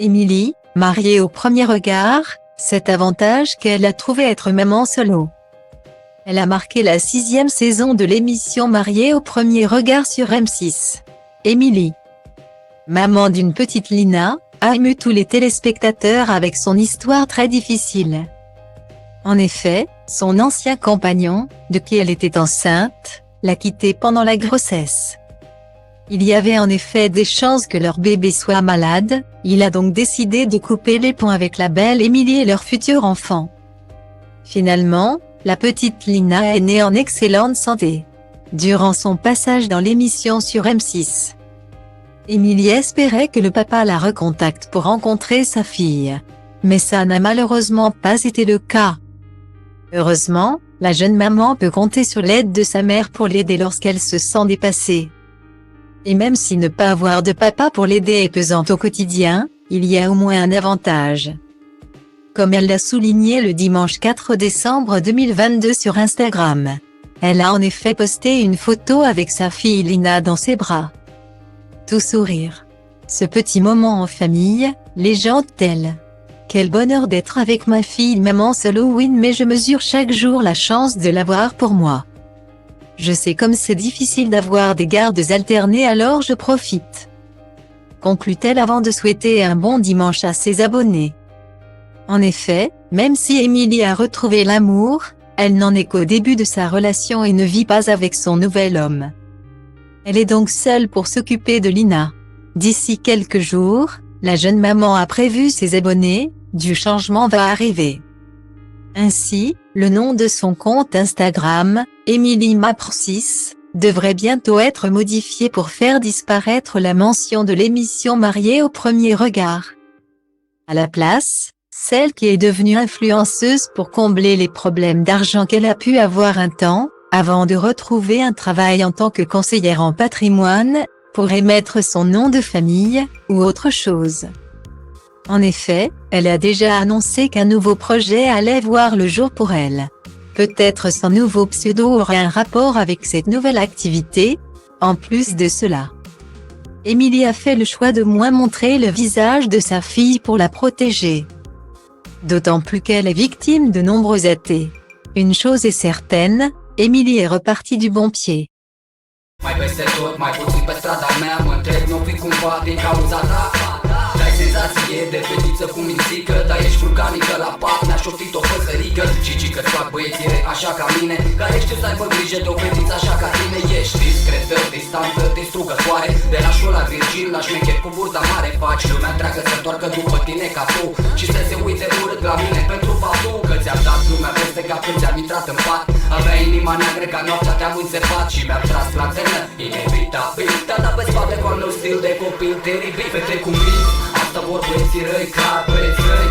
Émilie, mariée au premier regard, cet avantage qu'elle a trouvé être maman solo. Elle a marqué la 6e saison de l'émission Mariée au premier regard sur M6. Émilie, maman d'une petite Lina, a ému tous les téléspectateurs avec son histoire très difficile. En effet, son ancien compagnon, de qui elle était enceinte, l'a quittée pendant la grossesse. Il y avait en effet des chances que leur bébé soit malade, il a donc décidé de couper les ponts avec la belle Émilie et leur futur enfant. Finalement, la petite Lina est née en excellente santé. Durant son passage dans l'émission sur M6, Émilie espérait que le papa la recontacte pour rencontrer sa fille. Mais ça n'a malheureusement pas été le cas. Heureusement, la jeune maman peut compter sur l'aide de sa mère pour l'aider lorsqu'elle se sent dépassée. Et même si ne pas avoir de papa pour l'aider est pesant au quotidien, il y a au moins un avantage. Comme elle l'a souligné le dimanche 4 décembre 2022 sur Instagram. Elle a en effet posté une photo avec sa fille Lina dans ses bras. Tout sourire. Ce petit moment en famille, légende-t-elle. Quel bonheur d'être avec ma fille maman solo win mais je mesure chaque jour la chance de l'avoir pour moi. Je sais comme c'est difficile d'avoir des gardes alternés alors je profite. Conclut-elle avant de souhaiter un bon dimanche à ses abonnés. En effet, même si Émilie a retrouvé l'amour, elle n'en est qu'au début de sa relation et ne vit pas avec son nouvel homme. Elle est donc seule pour s'occuper de Lina. D'ici quelques jours, la jeune maman a prévu ses abonnés, du changement va arriver. Ainsi, le nom de son compte Instagram, EmilieMapr6, devrait bientôt être modifié pour faire disparaître la mention de l'émission Mariée au premier regard. À la place, celle qui est devenue influenceuse pour combler les problèmes d'argent qu'elle a pu avoir un temps, avant de retrouver un travail en tant que conseillère en patrimoine, pourrait mettre son nom de famille, ou autre chose. En effet, elle a déjà annoncé qu'un nouveau projet allait voir le jour pour elle. Peut-être son nouveau pseudo aurait un rapport avec cette nouvelle activité. En plus de cela, Émilie a fait le choix de moins montrer le visage de sa fille pour la protéger. D'autant plus qu'elle est victime de nombreux athées. Une chose est certaine, Émilie est repartie du bon pied. Mai peste tot, mai puțin pe strada mea mă întreb, n-o fi cumva din cauza ta. Dai senzație de fetiță cu mințică, dar ești vulcanică la pat, mi-aș ofti o păsărică. Cici că-ți fac băieții așa ca mine, care știu să aibă grijă de o fetiță așa ca tine. Ești discretă, distantă, distrugătoare, de la șul la Virgil, la șmecher cu burta mare. Faci lumea întreagă să întoarcă după tine ca tu și să se uite urât la mine pentru faptul că ți-am dat lumea peste cap când ți-am intrat în pat. Avea inima neagră ca noaptea, te-am înțepat și mi-am tras lanternă. Inevitabil, te-a dat pe spate cu al meu stil de copil teribil. Fete cu mine, asta vor băieții răi, clar băieți răi.